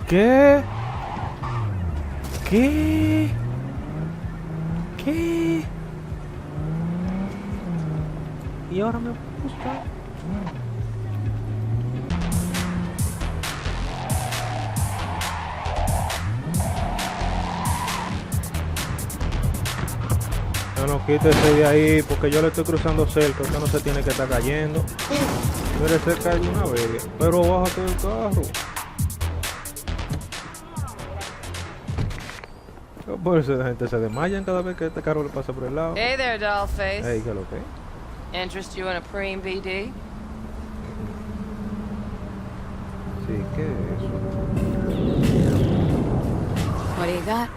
¿Qué? ¿Qué? ¿Qué? Y ahora me gusta. Bueno, quítese de ahí porque yo le estoy cruzando cerca. Usted no se tiene que estar cayendo. Debe ser caer de una vez. Pero bájate del carro. Por eso la gente se desmayan cada vez que este carro le pasa por el lado. Hey there, dollface. Hey, ¿qué es lo que? Interest you in a preem BD? Sí, ¿qué es eso? What do you got?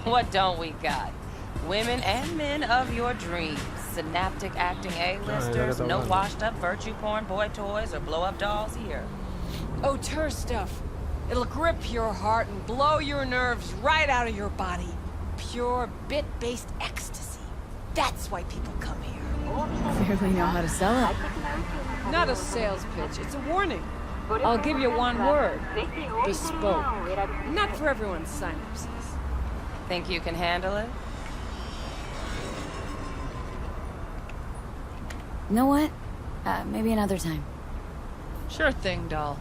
What don't we got? Women and men of your dreams. Synaptic acting A-listers, no washed-up virtue porn boy toys or blow-up dolls here. Auteur stuff. It'll grip your heart and blow your nerves right out of your body. Pure bit-based ecstasy. That's why people come here. Clearly know how to sell it. Not a sales pitch, it's a warning. I'll give you one word. Bespoke. Not for everyone's synapses. Think you can handle it? You know what? Maybe another time. Sure thing, doll.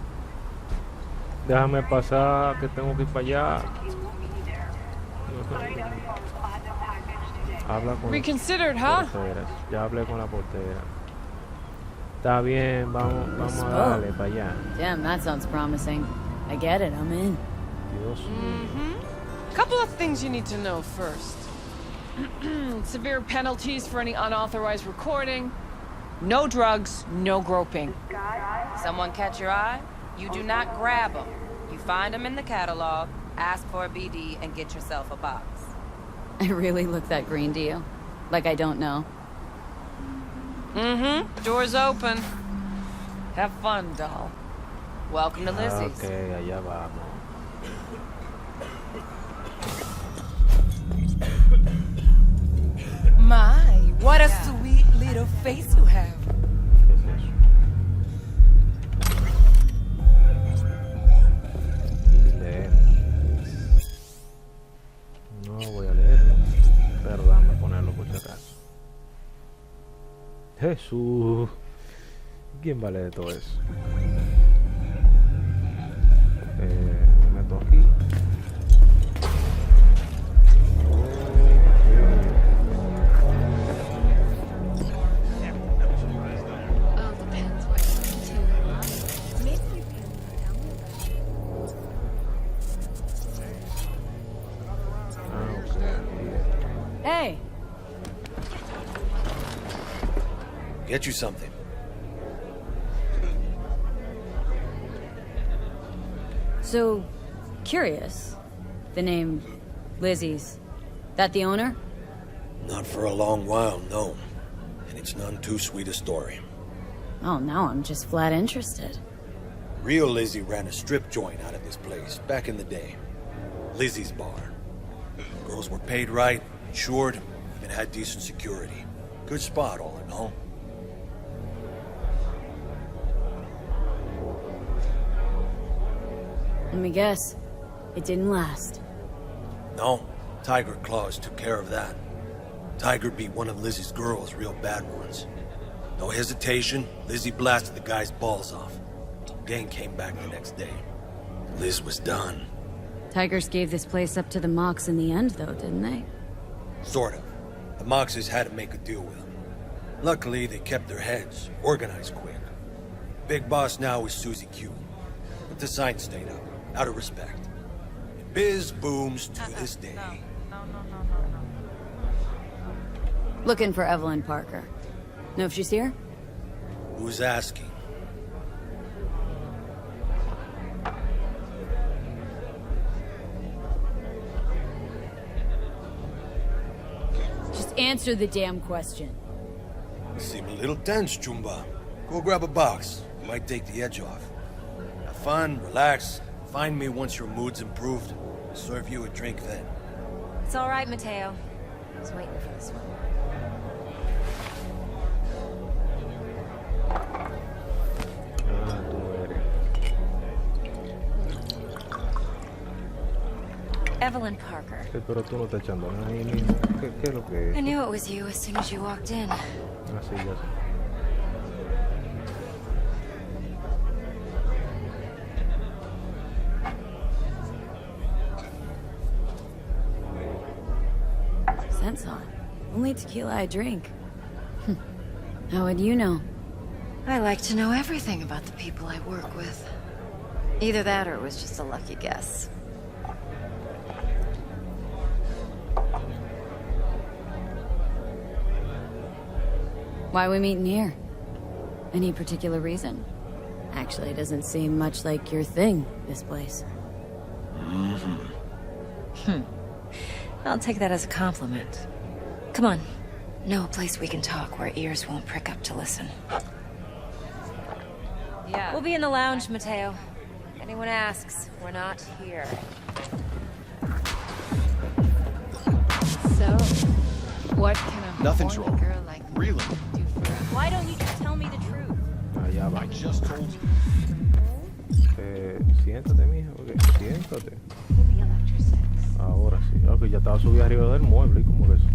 Déjame pasar que tengo que ir para allá. Habla con Reconsidered, las huh? porteras. Ya hablé con la portera. Está bien, vamos a darle para allá. Damn, that sounds promising. I get it, I'm in. Dios mío. Couple of things you need to know first. Severe penalties for any unauthorized recording. No drugs, no groping. Someone catch your eye? You do not grab them. You find them in the catalog, ask for a BD, and get yourself a box. I really look that green to you? Like I don't know. Door's open. Have fun, doll. Welcome to Lizzie's. Ok, allá vamos. My, what a sweet little face you have. ¿Qué es eso? Y leemos. No voy a leerlo, pero dame ponerlo por si acaso. Jesús. ¿Quién va a leer todo eso? Me meto aquí. Hey! Get you something. So, curious. The name Lizzie's. That the owner? Not for a long while, no. And it's none too sweet a story. Oh, now I'm just flat interested. Real Lizzie ran a strip joint out of this place back in the day. Lizzie's Bar. Girls were paid right, insured, and had decent security. Good spot, all in all. Let me guess. It didn't last. No, Tiger Claws took care of that. Tiger beat one of Lizzie's girls real bad once. No hesitation, Lizzie blasted the guy's balls off. Gang came back the next day. Liz was done. Tigers gave this place up to the Mox in the end, though, didn't they? Sort of. The Moxes had to make a deal with them. Luckily, they kept their heads, organized quick. Big boss now is Susie Q. But the sign stayed up, out of respect. And biz booms to this day. No. Looking for Evelyn Parker. Know if she's here? Who's asking? Just answer the damn question. You seem a little tense, Chumba. Go grab a box. It might take the edge off. Have fun, relax. Find me once your mood's improved. I'll serve you a drink then. It's all right, Mateo. I was waiting for this one. Ah, tú eres. Evelyn Parker. Sí, pero tú no estás echando nada ahí mismo. ¿Qué es lo que es? I knew it was you as soon as you walked in. Ah, sí, ya sé. Sense on. Only tequila I drink. How would you know? I like to know everything about the people I work with. Either that or it was just a lucky guess. Why we meeting here? Any particular reason? Actually, it doesn't seem much like your thing, this place. I'll take that as a compliment. Come on. Know a place we can talk where ears won't prick up to listen. Yeah. We'll be in the lounge, Mateo. If anyone asks, we're not here. So, what can a Nothing's horny wrong. girl like me Really? do for us? Why don't you just tell me the truth? Ah, ya va. I just told you. Siéntate, mija, porque siéntate. Maybe electric sex. Ahora sí. Ah, que ya estaba subido arriba del mueble y como que eso.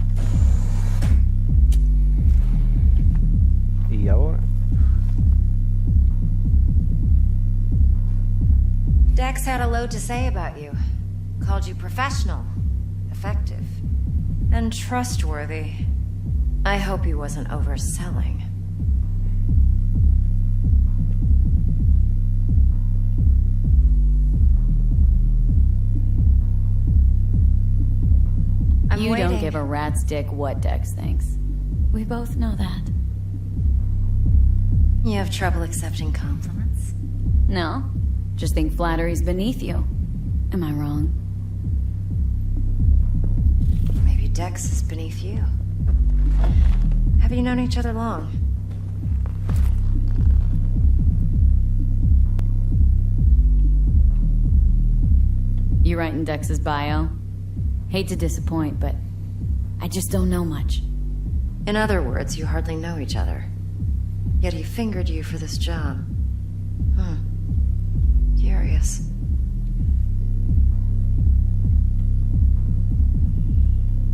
Y ahora. Dex had a load to say about you. Called you professional, effective, and trustworthy. I hope he wasn't overselling. I'm You don't waiting. give a rat's dick what Dex thinks. We both know that. You have trouble accepting compliments? No? Just think flattery's beneath you. Am I wrong? Maybe Dex is beneath you. Have you known each other long? You writing Dex's bio? Hate to disappoint, but I just don't know much. In other words, you hardly know each other. Yet he fingered you for this job. Curious.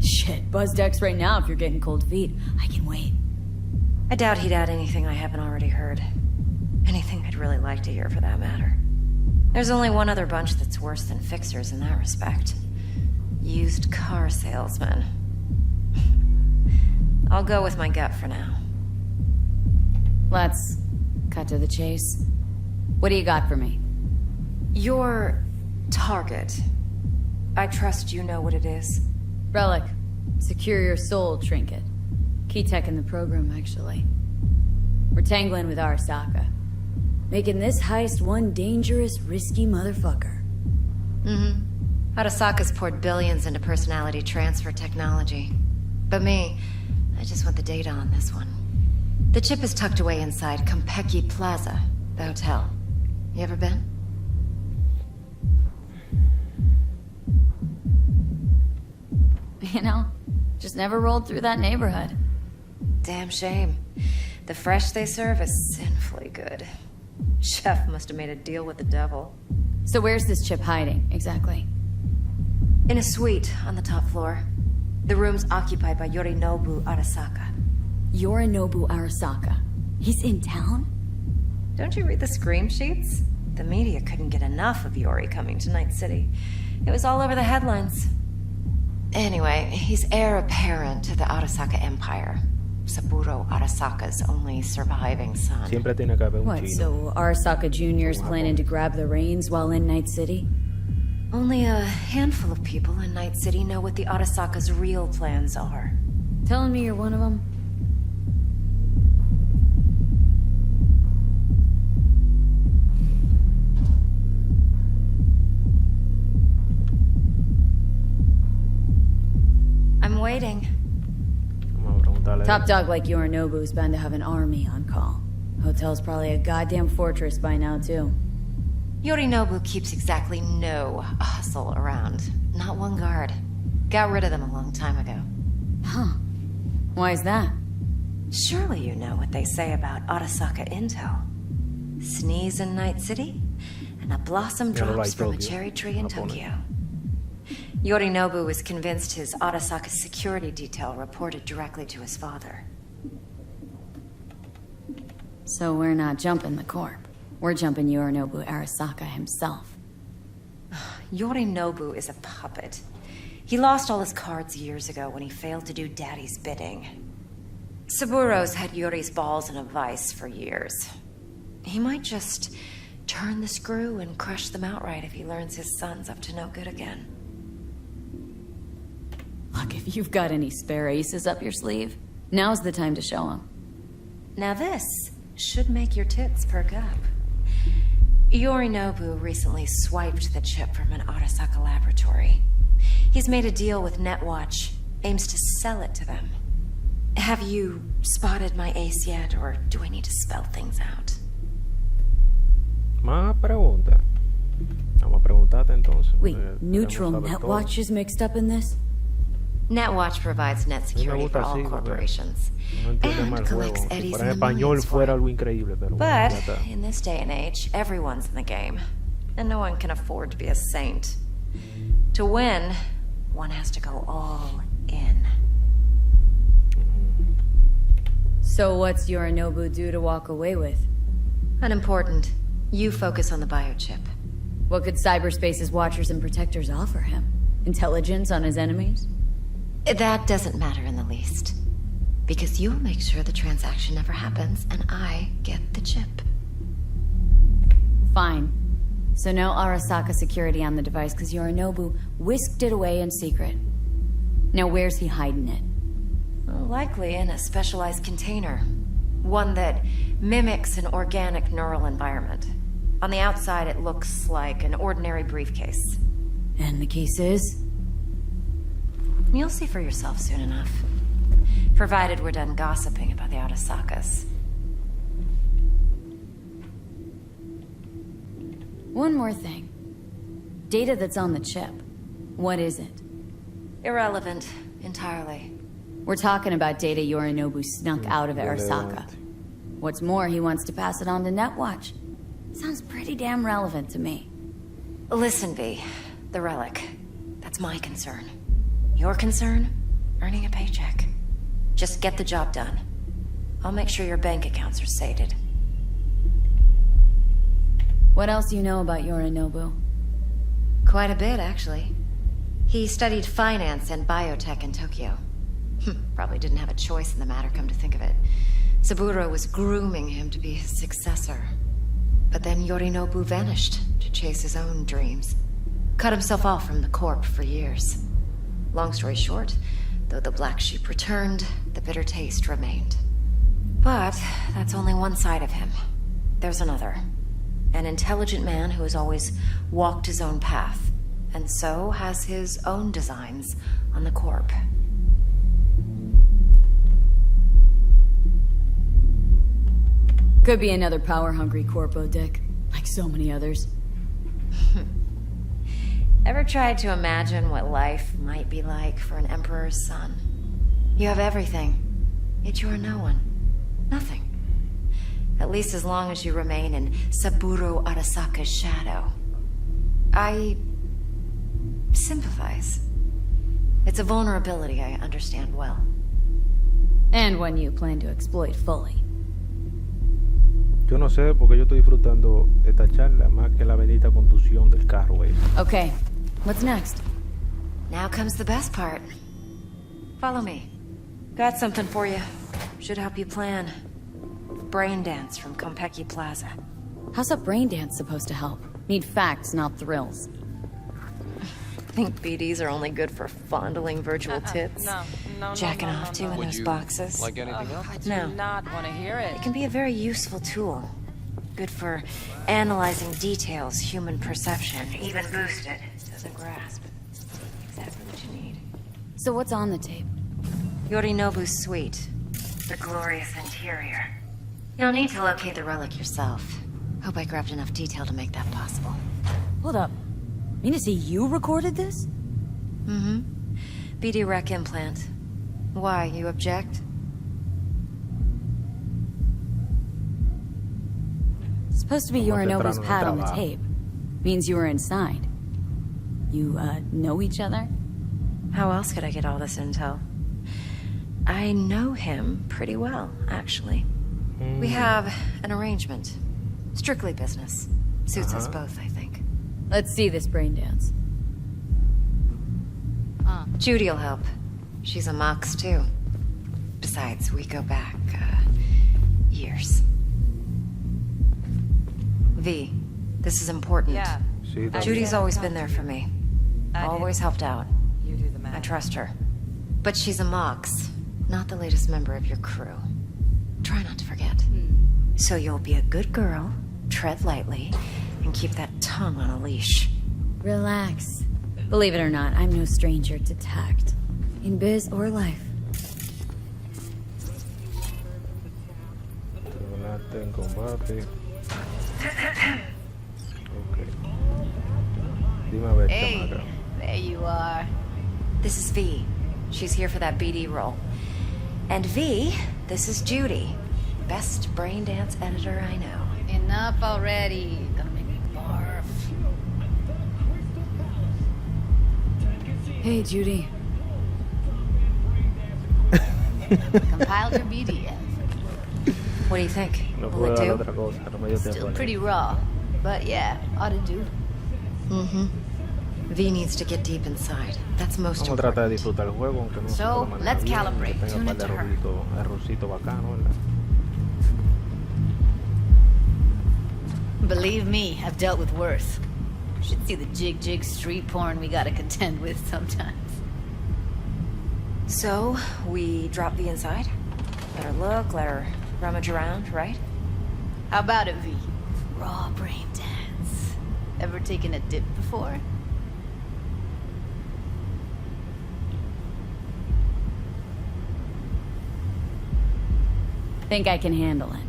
Shit, buzz Dex right now if you're getting cold feet. I can wait. I doubt he'd add anything I haven't already heard. Anything I'd really like to hear, for that matter. There's only one other bunch that's worse than fixers in that respect. Used car salesmen. I'll go with my gut for now. Let's cut to the chase. What do you got for me? Your target. I trust you know what it is. Relic. Secure your soul trinket. Key tech in the program, actually. We're tangling with Arasaka. Making this heist one dangerous, risky motherfucker. Arasaka's poured billions into personality transfer technology. But me, I just want the data on this one. The chip is tucked away inside Compeki Plaza, the hotel. You ever been? You know, just never rolled through that neighborhood. Damn shame. The fresh they serve is sinfully good. Chef must have made a deal with the devil. So where's this chip hiding, exactly? In a suite on the top floor. The room's occupied by Yorinobu Arasaka. Yorinobu Arasaka. He's in town? Don't you read the scream sheets? The media couldn't get enough of Yori coming to Night City. It was all over the headlines. Anyway, he's heir apparent to the Arasaka Empire. Saburo Arasaka's only surviving son. Siempre tiene que haber un What, chino. so Arasaka Jr.'s planning to grab the reins while in Night City? Only a handful of people in Night City know what the Arasaka's real plans are. Telling me you're one of them? I'm waiting. Vamos a preguntarle. Top dog like Yorinobu's bound to have an army on call. Hotel's probably a goddamn fortress by now, too. Yorinobu keeps exactly no hustle around. Not one guard. Got rid of them a long time ago. Huh. Why is that? Surely you know what they say about Arasaka intel. Sneeze in Night City, and a blossom Yeah, drops like from a Tokyo. cherry tree in Up on it. Tokyo. Yorinobu was convinced his Arasaka security detail reported directly to his father. So we're not jumping the corp. We're jumping Yorinobu Arasaka himself. Yorinobu is a puppet. He lost all his cards years ago when he failed to do Daddy's bidding. Saburo's had Yuri's balls in a vice for years. He might just turn the screw and crush them outright if he learns his son's up to no good again. Look, if you've got any spare aces up your sleeve, now's the time to show them. Now this should make your tits perk up. Yorinobu recently swiped the chip from an Arasaka laboratory. He's made a deal with Netwatch, aims to sell it to them. Have you spotted my ace yet, or do I need to spell things out? Más preguntas. Vamos a preguntarte entonces. Wait, neutral Netwatch is mixed up in this? Netwatch provides net security for all corporations. No entiende mal And el juego. collects Si eddies fuera en in the español millions for fuera it. algo increíble, pero bueno, But ya está. in this day and age, everyone's in the game. And no one can afford to be a saint. To win, one has to go all in. So what's Yorinobu due to walk away with? Unimportant. You focus on the biochip. What could cyberspace's watchers and protectors offer him? Intelligence on his enemies? That doesn't matter in the least. Because you'll make sure the transaction never happens, and I get the chip. Fine. So no Arasaka security on the device because Yorinobu whisked it away in secret. Now where's he hiding it? Well, likely in a specialized container. One that mimics an organic neural environment. On the outside, it looks like an ordinary briefcase. And the case is? You'll see for yourself soon enough. Provided we're done gossiping about the Arasakas. One more thing. Data that's on the chip. What is it? Irrelevant, entirely. We're talking about data Yorinobu snuck out of Arasaka. What's more, he wants to pass it on to Netwatch. Sounds pretty damn relevant to me. Listen, V. The relic. That's my concern. Your concern? Earning a paycheck. Just get the job done. I'll make sure your bank accounts are sated. What else do you know about Yorinobu? Quite a bit, actually. He studied finance and biotech in Tokyo. Probably didn't have a choice in the matter, come to think of it. Saburo was grooming him to be his successor. But then Yorinobu vanished to chase his own dreams. Cut himself off from the Corp for years. Long story short, though the black sheep returned, the bitter taste remained. But that's only one side of him. There's another. An intelligent man who has always walked his own path, and so has his own designs on the Corp. Could be another power-hungry corpo dick, like so many others. Ever tried to imagine what life might be like for an emperor's son? You have everything, yet you are no one. Nothing. At least as long as you remain in Saburo Arasaka's shadow. I sympathize. It's a vulnerability I understand well. And one you plan to exploit fully. Yo no sé porque yo estoy disfrutando esta charla más que la bendita conducción del carro ese. Okay, what's next? Now comes the best part. Follow me. Got something for you. Should help you plan. Brain dance from Konpeki Plaza. How's a brain dance supposed to help? Need facts, not thrills. Think BDs are only good for fondling virtual tits? Jacking off to in those boxes? Like anything else? I do No. not want to hear it. It can be a very useful tool. Good for analyzing details human perception, even boosted, doesn't grasp. Exactly what you need. So what's on the tape? Yorinobu's suite. The glorious interior. You'll need to locate the relic yourself. Hope I grabbed enough detail to make that possible. Hold up. Mean to say you recorded this? Mm-hmm. BD rec implant. Why, you object? It's supposed to be Como Yorinobu's temprano pad on the trabajo. tape. Means you were inside. You, know each other? How else could I get all this intel? I know him pretty well, actually. We have an arrangement. Strictly business. Suits us both, I think. Let's see this brain dance. Judy'll help. She's a Mox, too. Besides, we go back, years. V, this is important. Yeah. Sí, también. Judy's always been there for me. Always helped out. You do the math. I trust her. But she's a Mox, not the latest member of your crew. Try not to forget. So you'll be a good girl, tread lightly, and keep that tongue on a leash. Relax. Believe it or not, I'm no stranger to tact. In biz or life. Tripulante en combate. Ok. Dime a ver, Hey, chamaca. there you are. This is V. She's here for that BD role. And V, this is Judy. Best brain dance editor I know. Enough already. Gonna make me barf. Hey, Judy. Compiled your BDF. What do you think? No Will puedo it dar do? otra cosa, no me dio tiempo. Still a leer. pretty raw. But yeah, ought to do. Mm-hmm. V needs to get deep inside. That's most Vamos a tratar de important. disfrutar el juego, aunque no se So, pueda manejar let's bien, calibrate. que tenga Tune un par de into her. errorcitos bacanos, ¿verdad? Believe me, I've dealt with worse. Should see the jig street porn we gotta contend with sometimes. So, we drop V inside? Let her look, let her rummage around, right? How about it, V? Raw brain dance. Ever taken a dip before? Think I can handle it.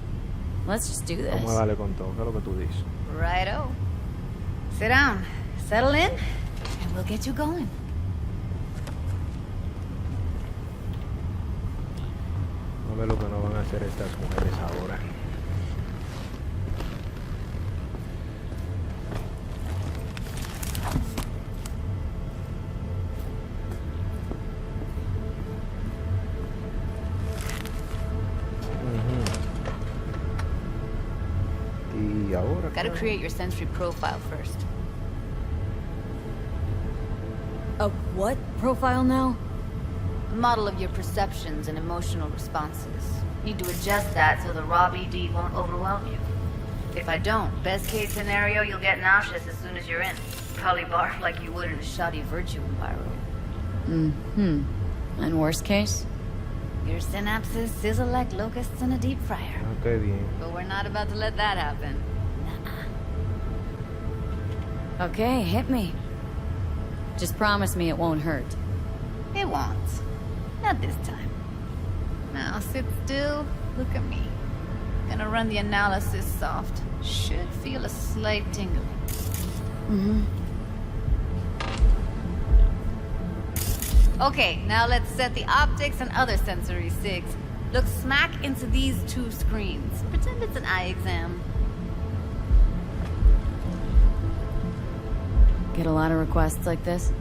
Let's just do Vamos a this. darle con todo, ¿qué es lo que tú dices? Righto. Sit down, settle in, and we'll get you going. Vamos a ver lo que nos van a hacer estas mujeres ahora. Y ahora, Gotta claro, create your sensory profile first. A what profile now? A model of your perceptions and emotional responses. Need to adjust that so the raw BD won't overwhelm you. If I don't, best case scenario, you'll get nauseous as soon as you're in. Probably barf like you would in a shoddy virtue environment. Mm-hmm. And worst case? Your synapses sizzle like locusts in a deep fryer. qué bien. But we're not about to let that happen. Nuh-uh. Okay, hit me. Just promise me it won't hurt. It won't. Not this time. Now sit still, look at me. Gonna run the analysis soft. Should feel a slight tingling. Mm-hmm. Okay, now let's set the optics and other sensory sigs. Look smack into these two screens. Pretend it's an eye exam. Get a lot of requests like this?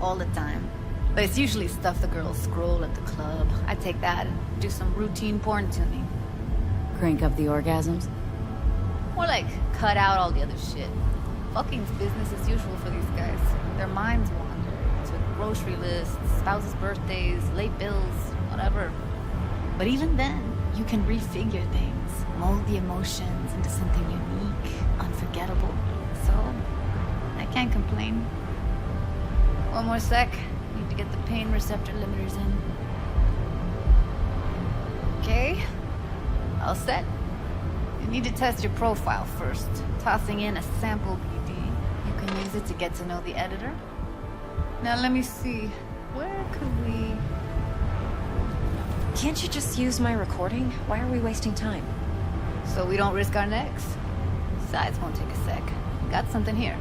All the time. But it's usually stuff the girls scroll at the club. I take that and do some routine porn tuning. Crank up the orgasms? More like cut out all the other shit. Fucking's business as usual for these guys. Their minds wander to grocery lists, spouses' birthdays, late bills, whatever. But even then, you can refigure things, mold the emotions into something unique, unforgettable. So, I can't complain. One more sec. Need to get the pain receptor limiters in. Okay. All set. You need to test your profile first. Tossing in a sample BD. You can use it to get to know the editor. Now let me see. Where could we... Can't you just use my recording? Why are we wasting time? So we don't risk our necks? Besides, won't take a sec. Got something here.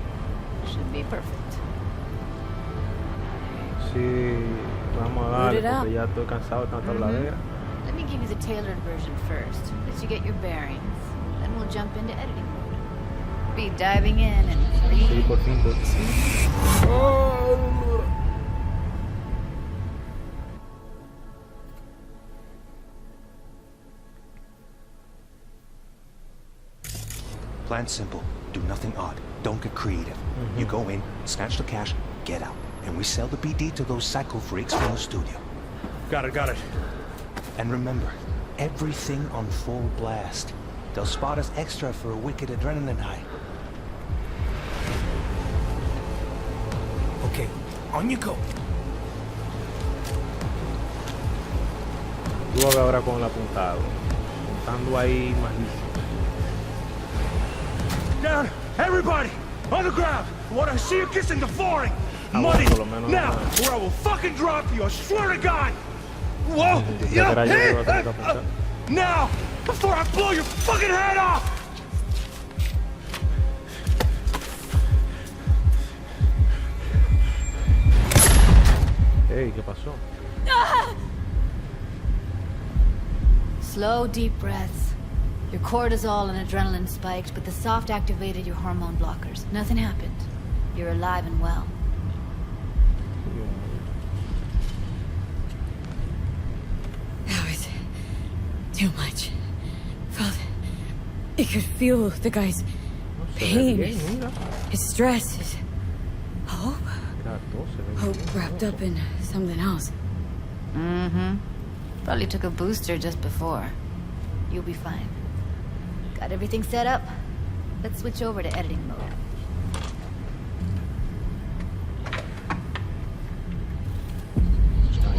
Should be perfect. Sí, vamos a darle Boot it up. porque ya estoy cansado de tanta habladera. Let me give you the tailored version first, let you get your bearings. Then we'll jump into editing mode. be diving in Sí, 3, por fin. 2. Plan simple. Do nothing odd. Don't get creative. You go in, snatch the cash, get out. And we sell the BD to those psycho freaks from the studio. Got it. And remember, everything on full blast. They'll spot us extra for a wicked adrenaline high. Okay, on you go. Tú vas ahora con el apuntado. Apuntando ahí malísimo. Down! Everybody! On the ground! I want to see you kissing the flooring! Ah, Money! bueno, por lo menos Now! no. Or I will fucking drop you, I swear to God! Whoa! Ya verá yo que voy a tener que apuntar. Now! Before I blow your fucking head off! Hey, ¿qué pasó? Slow, deep breaths. Your cortisol and adrenaline spiked, but the soft activated your hormone blockers. Nothing happened. You're alive and well. That was too much. You could feel the guy's pain, his stress, his hope. Hope wrapped up in something else. Probably took a booster just before. You'll be fine. Got everything set up? Let's switch over to editing mode.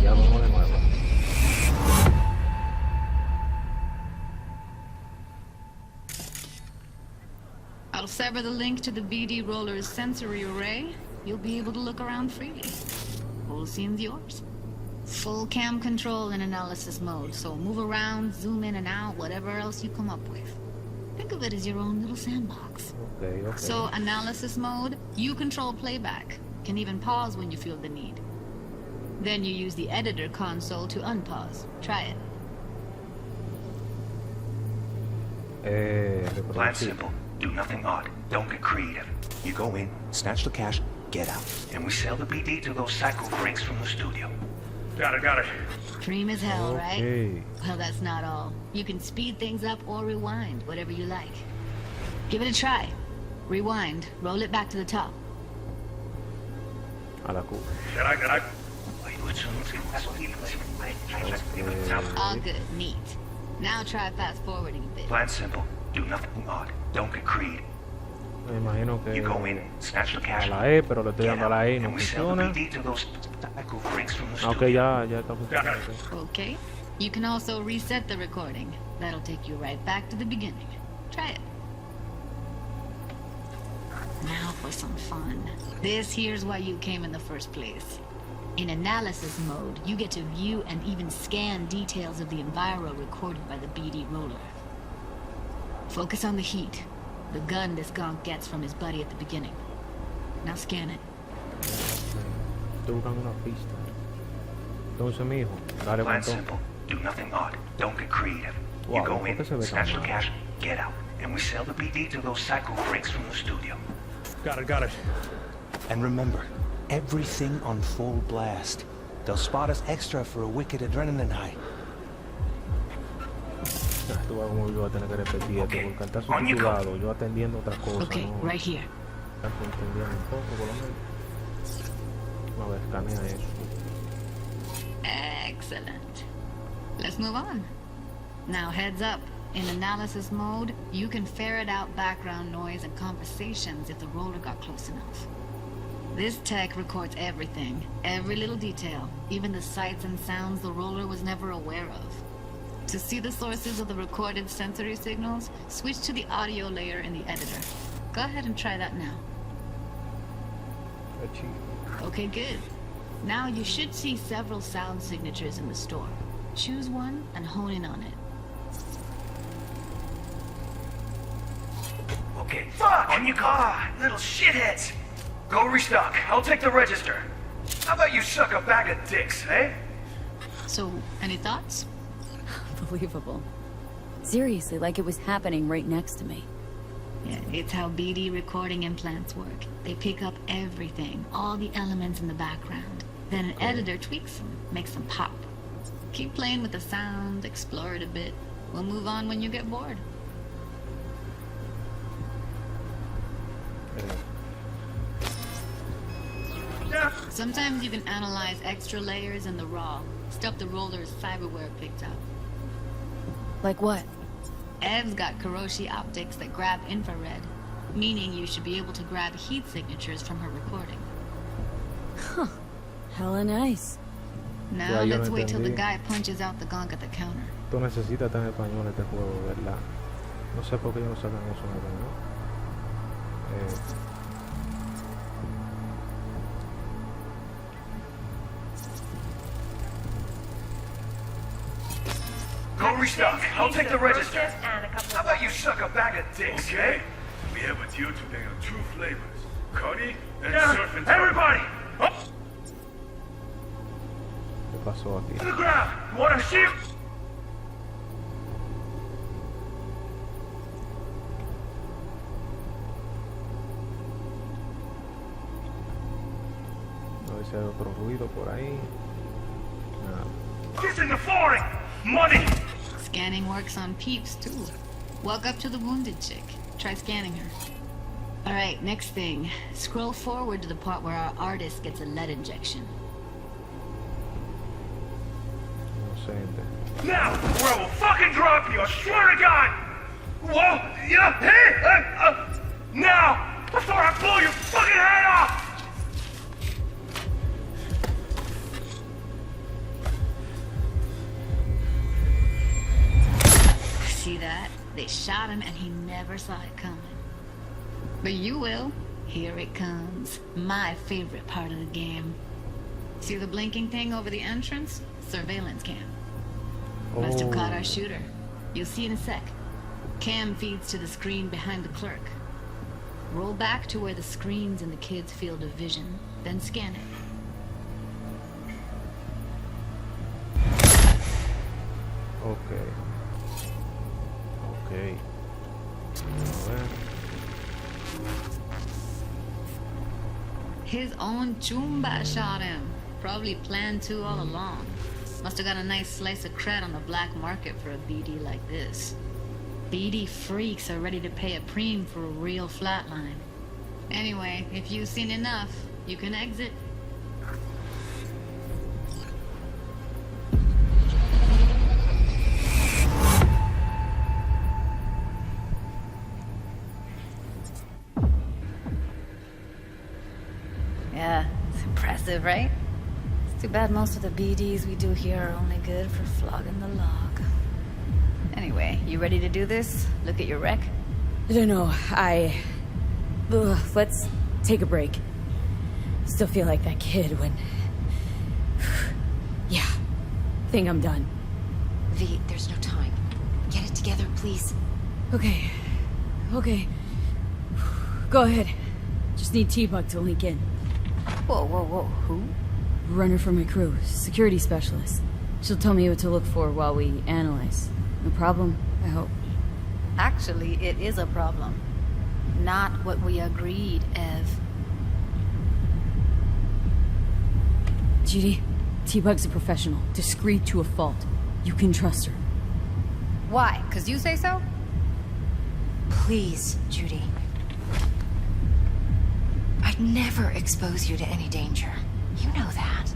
Ya vamos de nuevo. I'll sever the link to the BD Roller's sensory array. You'll be able to look around freely. Whole scene's yours. Full cam control in analysis mode, so move around, zoom in and out, whatever else you come up with. Think of it as your own little sandbox. Okay. So, analysis mode, you control playback. Can even pause when you feel the need. Then you use the editor console to unpause. Try it. Plan simple. Do nothing odd. Don't get creative. You go in, snatch the cash, get out. And we sell the BD to those psycho freaks from the studio. Got it. Cream as hell, Okay. right? Well, that's not all. You can speed things up or rewind, whatever you like. Give it a try. Rewind. Roll it back to the top. A la cu. All good. Neat. Now try fast forwarding a bit. Plan simple. Do nothing odd. Don't get creative. Me imagino que You go in, snatch the cash. a la E, pero le estoy dando a la E y no And we sell the funciona. BD to those psycho freaks from the Ok, studio. ya está funcionando. Okay. You can also reset the recording. That'll take you right back to the beginning. Try it. Now for some fun. This here's why you came in the first place. In analysis mode, you get to view and even scan details of the enviro recorded by the BD roller. Focus on the heat, the gun this gonk gets from his buddy at the beginning. Now scan it. Estoy buscando una pista. Entonces, mijo, dale Plan con todo. simple. Do nothing odd. Don't get creative. Wow, You go ¿por qué se in, ve snatch tan the mal? cash, get out. And we sell the BD to those psycho freaks from the studio. Got it. And remember, everything on full blast. They'll spot us extra for a wicked adrenaline high. Tú vas como yo voy a tener que repetir esto Okay, porque está on you go. subtitulado, yo atendiendo otras cosas. Okay, ¿no? right here. Estás entendiendo un poco, por lo menos. A ver, escanea eso. Excellent. Let's move on. Now heads up. In analysis mode, you can ferret out background noise and conversations if the roller got close enough. This tech records everything, every little detail, even the sights and sounds the roller was never aware of. To see the sources of the recorded sensory signals, switch to the audio layer in the editor. Go ahead and try that now. Okay, good. Now you should see several sound signatures in the store. Choose one and hone in on it. Okay, fuck! On you go! Little shitheads! Go restock. I'll take the register. How about you suck a bag of dicks, eh? So, any thoughts? Unbelievable. Seriously, like it was happening right next to me. Yeah, it's how BD recording implants work. They pick up everything, all the elements in the background. Then an editor tweaks them, makes them pop. Keep playing with the sound, explore it a bit. We'll move on when you get bored. Sometimes you can analyze extra layers in the raw, stuff the roller's cyberware picked up. Like what? Ev's got Kiroshi optics that grab infrared, meaning you should be able to grab heat signatures from her recording. Huh. Hella nice. Now let's wait till the guy punches out the gong at the counter. Tú necesitas estar en español este juego, ¿verdad? No sé por qué ellos no sacan eso en español. Go restock. I'll take the register. How about you suck a bag of dicks, okay? We have a deal today on 2 flavors. Cuddy and surf and everybody! Up! ¿Qué pasó aquí? To the ground! You wanna shoot? A ver si hay otro ruido por ahí. Nada. Get in the flooring! Money! Scanning works on peeps, too. Walk up to the wounded chick. Try scanning her. Alright, next thing. Scroll forward to the part where our artist gets a lead injection. Inocente. Now, or I will fucking drop you, I swear to God! Whoa! Yeah! Hey! Now! Before I blow your fucking head off! See that? They shot him and he never saw it coming. But you will. Here it comes. My favorite part of the game. See the blinking thing over the entrance? Surveillance cam. Must have caught our shooter. You'll see in a sec. Cam feeds to the screen behind the clerk. Roll back to where the screen's in the kid's field of vision, then scan it. Okay. Okay. A ver. His own Chumba shot him. Probably planned to all along. Must have got a nice slice of cred on the black market for a BD like this. BD freaks are ready to pay a preem for a real flatline. Anyway, if you've seen enough, you can exit. Yeah, it's impressive, right? It's too bad most of the BDs we do here are only good for flogging the log. Anyway, you ready to do this? Look at your rec? I don't know, let's take a break. Still feel like that kid when... Yeah, think I'm done. V, there's no time. Get it together, please. Okay. Go ahead. Just need T-Bug to link in. Whoa, who? Runner for my crew, security specialist. She'll tell me what to look for while we analyze. No problem, I hope. Actually, it is a problem. Not what we agreed, Ev. Judy, T-Bug's a professional, discreet to a fault. You can trust her. Why? 'Cause you say so? Please, Judy. I'd never expose you to any danger. You know that.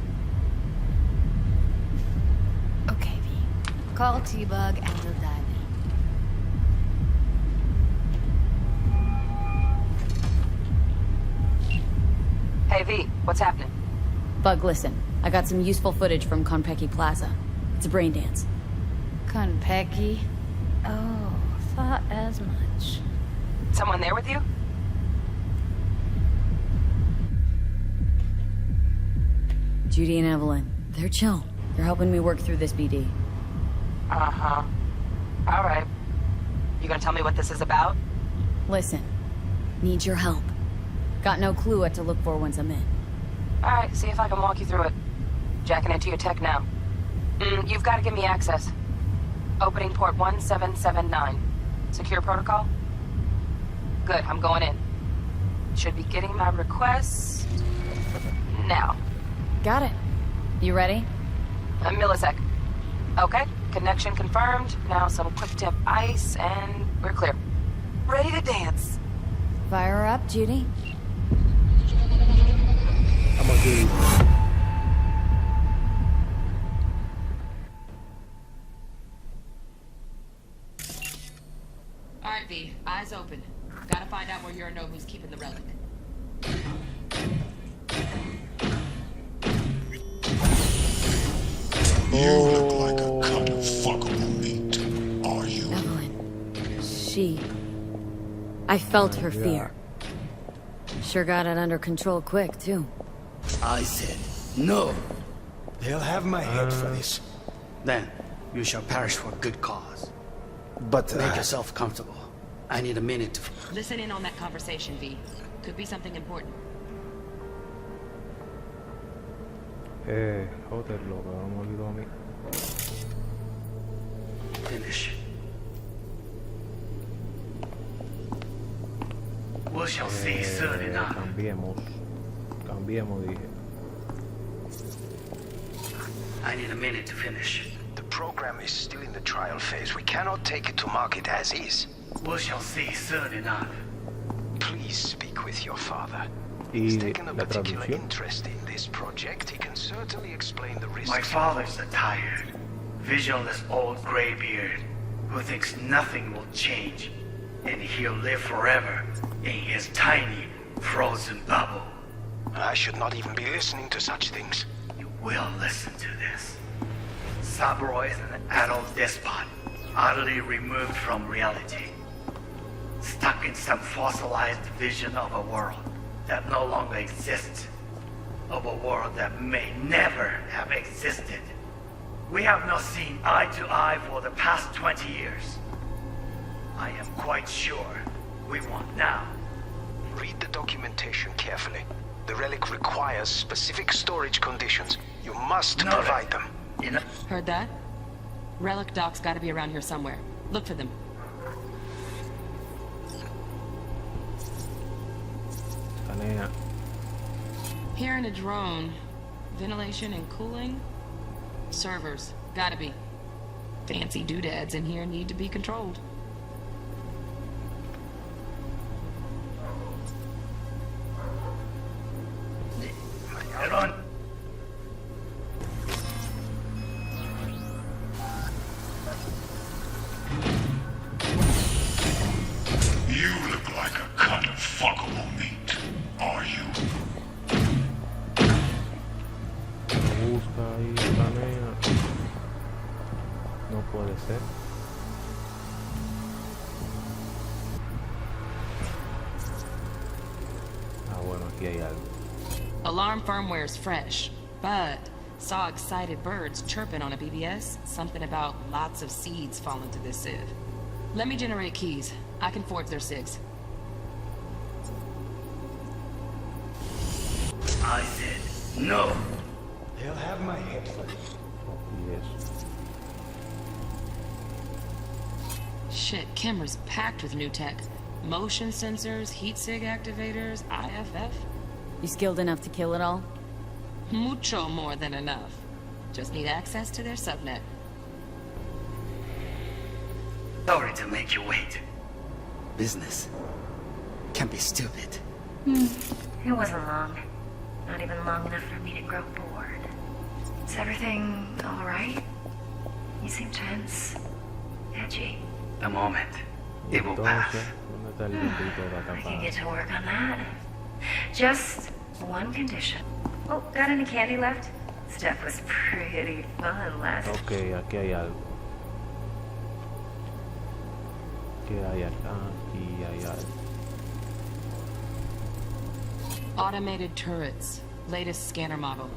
Okay, V. Call T-Bug and we'll dive in. Hey, V, what's happening? Bug, listen. I got some useful footage from Konpeki Plaza. It's a brain dance. Konpeki? Oh, thought as much. Someone there with you? Judy and Evelyn. They're chill. They're helping me work through this BD. Uh-huh. All right. You gonna tell me what this is about? Listen. Need your help. Got no clue what to look for once I'm in. All right, see if I can walk you through it. Jacking into your tech now. You've got to give me access. Opening port 1779. Secure protocol? Good, I'm going in. Should be getting my request now. Got it. You ready? A millisec. Okay, connection confirmed. Now some quick tip ice, and we're clear. Ready to dance. Fire her up, Judy. I'm gonna do Alright, V, eyes open. Gotta find out where Yorinobu's keeping the relic. You look like a kind of fuckable meat, are you? Evelyn. She. I felt her fear. Sure got it under control quick, too. I said, no. They'll have my head for this. Then, you shall perish for a good cause. But, Make yourself comfortable. I need a minute to... Listen in on that conversation, V. Could be something important. Joder, loco, no me olvidó a mí. finish. We shall see soon enough. Cambiemos, dije. I need a minute to finish. The program is still in the trial phase. We cannot take it to market as is. We shall see soon enough. Please speak with your father. Y He's taken a la particular traducción. interest in this project. He can certainly explain the risks. My father's a tired, visionless old graybeard who thinks nothing will change, and he'll live forever in his tiny, frozen bubble. I should not even be listening to such things. You will listen to this. Saburo is an adult despot, utterly removed from reality. Stuck in some fossilized vision of a world that no longer exists. Of a world that may never have existed. We have not seen eye to eye for the past 20 years. I am quite sure we won't now. Read the documentation carefully. The relic requires specific storage conditions. You must provide them. Heard that? Relic docs gotta be around here somewhere. Look for them. Canea. Hearing a drone. Ventilation and cooling? Servers. Gotta be. Fancy doodads in here need to be controlled. Get on. You look like a kind of fuckable meat, are you? Busca ahí, canea. No puede ser. Ah, bueno, aquí hay algo. Alarm firmware's fresh, but saw excited birds chirping on a BBS. Something about lots of seeds falling to this sieve. Let me generate keys. I can forge their SIGs. I said no. They'll have my head for this. Yes. Shit, camera's packed with new tech. Motion sensors, heat sig activators, IFF. You skilled enough to kill it all? Mucho more than enough. Just need access to their subnet. Sorry to make you wait. Business can be stupid. It wasn't long. Not even long enough for me to grow bored. Is everything all right? You seem tense. Edgy. A moment. Y It will pass. entonces, ¿dónde está el librito de I can acá? get to work on that. Just one condition. Oh, got any candy left? Stuff was pretty fun last. Ok, aquí hay algo. ¿Qué hay acá? Aquí hay algo. Automated turrets. Latest scanner model.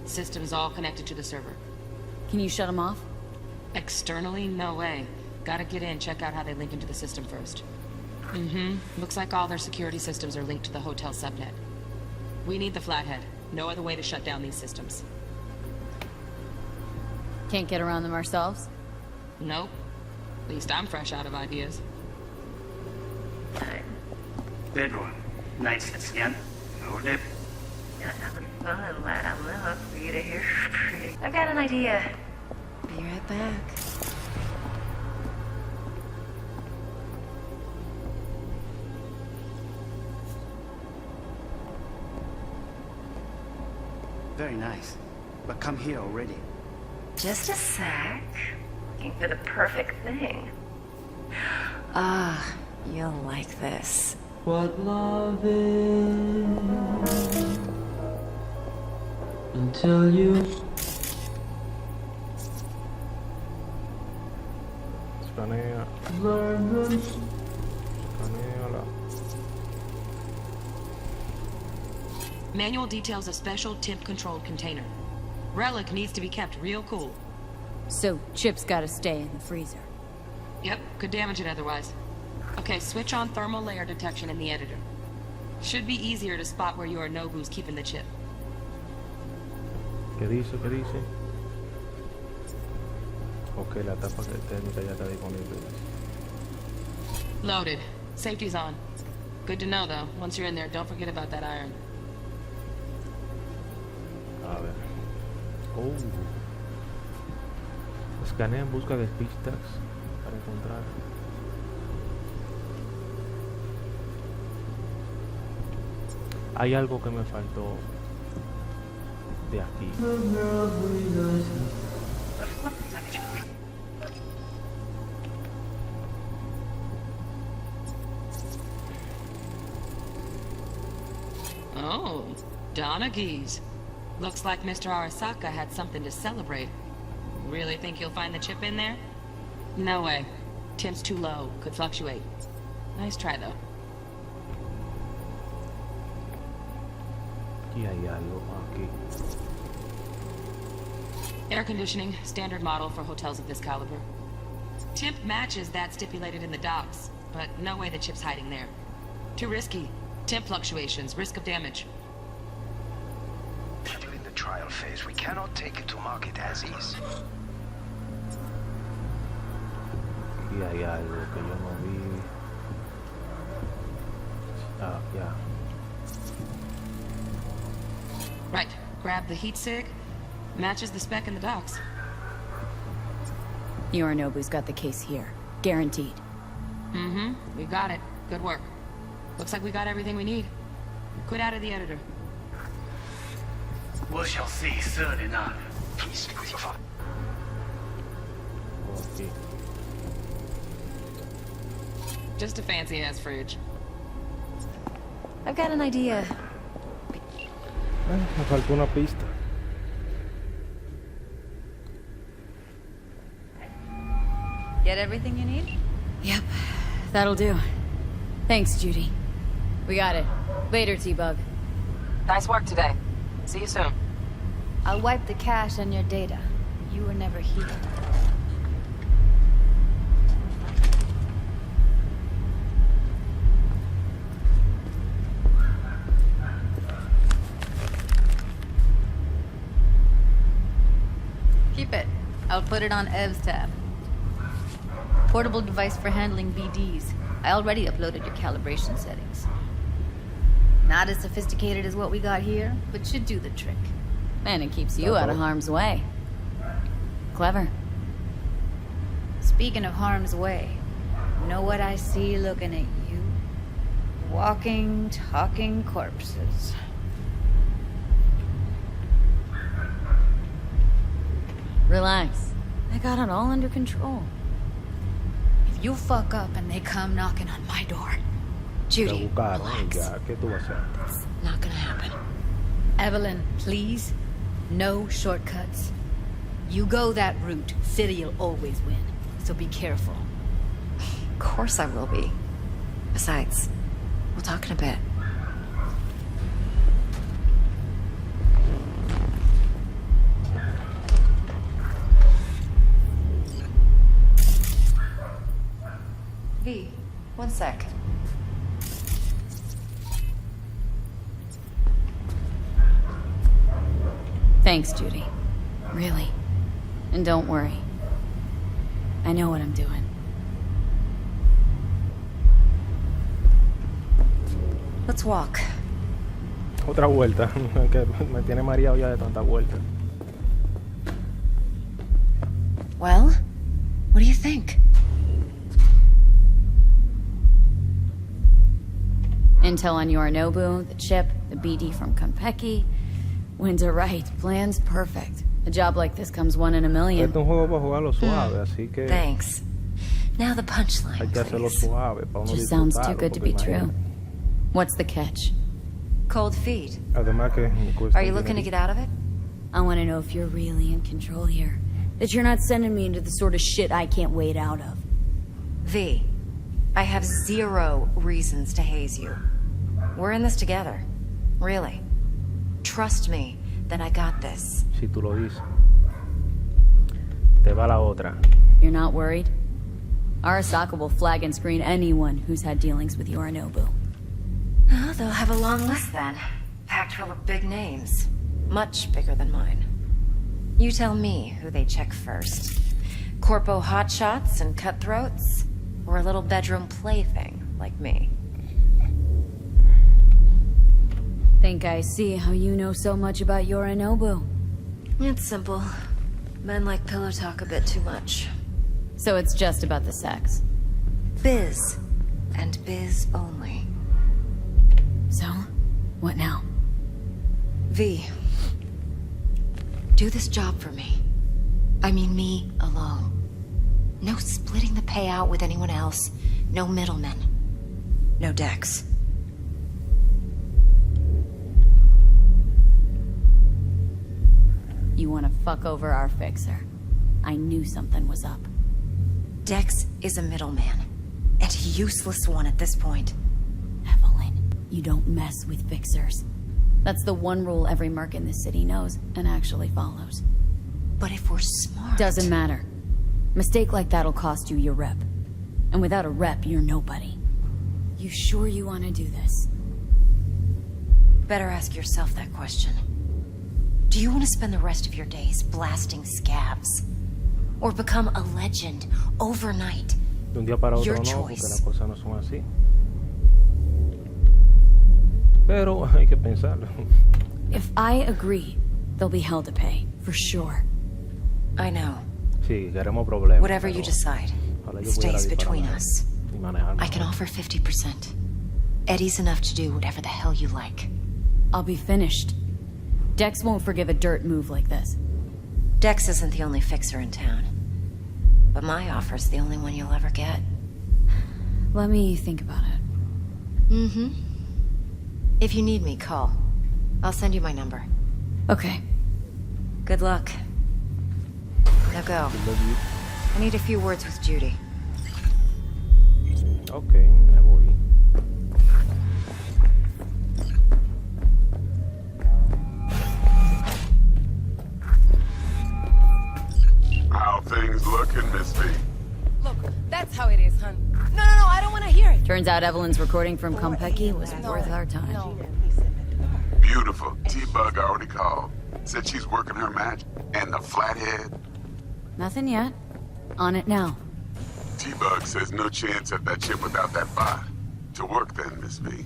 Systems all connected to the server. Can you shut them off? Externally, no way. Gotta get in, check out how they link into the system first. Looks like all their security systems are linked to the hotel subnet. We need the flathead. No other way to shut down these systems. Can't get around them ourselves? Nope. At least I'm fresh out of ideas. bedroom. Nice again. Hold it. You're having fun, lad. I'm not for you to hear. I've got an idea. Be right back. Very nice. But come here already. Just a sec. Looking for the perfect thing. Ah, you'll like this. What love is until you Escanea. learn them. Escaneala. Manual details a special temp-controlled container. Relic needs to be kept real cool. So, Chip's gotta stay in the freezer. Yep, could damage it otherwise. Okay, switch on thermal layer detection in the editor. Should be easier to spot where Yorinobu's keeping the chip. ¿Qué dice? ¿Qué dice? Ok, la tapa térmica ya está disponible. Loaded. Safety's on. Good to know, though. Once you're in there, don't forget about that iron. A ver. Oh. Escanea en busca de pistas para encontrar. Hay algo que me faltó de aquí. Oh, Donaghys. Looks like Mr. Arasaka had something to celebrate. Really think you'll find the chip in there? No way. Temp's too low. Could fluctuate. Nice try, though. Aquí hay algo aquí. Air conditioning, standard model for hotels of this caliber. Temp matches that stipulated in the docs, but no way the chip's hiding there. Too risky. Temp fluctuations, risk of damage. Still in the trial phase. We cannot take it to market as is. Aquí hay algo que yo no vi. Ah, ya. Right. Grab the heat sig. Matches the spec in the docs. Yorinobu's got the case here. Guaranteed. Mm-hmm. We got it. Good work. Looks like we got everything we need. Quit out of the editor. We shall see soon enough. Please, with your father. Ok. Just a fancy-ass fridge. I've got an idea. Me faltó una pista. Get everything you need? Yep, that'll do. Thanks, Judy. We got it. Later, T-Bug. Nice work today. See you soon. I'll wipe the cache on your data. You were never here. Keep it. I'll put it on Ev's tab. Portable device for handling BDs. I already uploaded your calibration settings. Not as sophisticated as what we got here, but should do the trick. And it keeps you out of harm's way. Clever. Speaking of harm's way, know what I see looking at you? Walking, talking corpses. Relax. I got it all under control. If you fuck up and they come knocking on my door, Judy, relax. Ya, ¿qué tú vas a hacer? It's not gonna happen. Evelyn, please, no shortcuts. You go that route, City'll always win. So be careful. Of course I will be. Besides, we'll talk in a bit. V, one sec. Thanks, Judy. Really. And don't worry. I know what I'm doing. Let's walk. Otra vuelta, que me tiene mareado ya de tanta vuelta. Well, what do you think? Intel on Yorinobu, the chip, the BD from Konpeki. Winds are right. Plan's perfect. A job like this comes one in a million. Este es un juego para jugarlo suave, así que Thanks. Now the punchline, hay que hacerlo please. suave para uno Just sounds too disfrutarlo, good to porque be true. imagínate. What's the catch? Cold feet. Además que me cuesta Are you un looking to dinerito. get out of it? I want to know if you're really in control here. That you're not sending me into the sort of shit I can't wait out of. V, I have 0 reasons to haze you. We're in this together. Really. Trust me that I got this. Si tú lo dices. Te va la otra. You're not worried? Arasaka will flag and screen anyone who's had dealings with Yorinobu. Oh, they'll have a long list then. Packed full of big names. Much bigger than mine. You tell me who they check first. Corpo hotshots and cutthroats? Or a little bedroom plaything like me? Think I see how you know so much about Yorinobu. It's simple. Men like pillow talk a bit too much. So it's just about the sex. Biz. And biz only. So, what now? V. Do this job for me. I mean me alone. No splitting the payout with anyone else. No middlemen. No decks. You want to fuck over our fixer. I knew something was up. Dex is a middleman. And a useless one at this point. Evelyn, you don't mess with fixers. That's the one rule every merc in this city knows and actually follows. But if we're smart... Doesn't matter. Mistake like that'll cost you your rep. And without a rep, you're nobody. You sure you want to do this? Better ask yourself that question. Do you want to spend the rest of your days blasting scabs? Or become a legend overnight? De un día para otro Your no, choice. porque las cosas no son así. Pero hay que pensarlo. If I agree, there'll be hell to pay, for sure. I know. Sí, queremos problemas. Whatever you decide ojalá yo pudiera stays between disparar us. y manejar I can mejor. offer 50%. Eddie's enough to do whatever the hell you like. I'll be finished. Dex won't forgive a dirt move like this. Dex isn't the only fixer in town. But my offer's the only one you'll ever get. Let me think about it. Mm-hmm. If you need me, call. I'll send you my number. Okay. Good luck. Now go. I need a few words with Judy. Okay, me voy. How things looking, Miss V? Look, that's how it is, hun. No, I don't want to hear it. Turns out Evelyn's recording from Konpeki was worth our time. No. Beautiful. T-Bug already called. Said she's working her magic. And the flathead? Nothing yet. On it now. T-Bug says no chance at that chip without that fire. To work then, Miss V.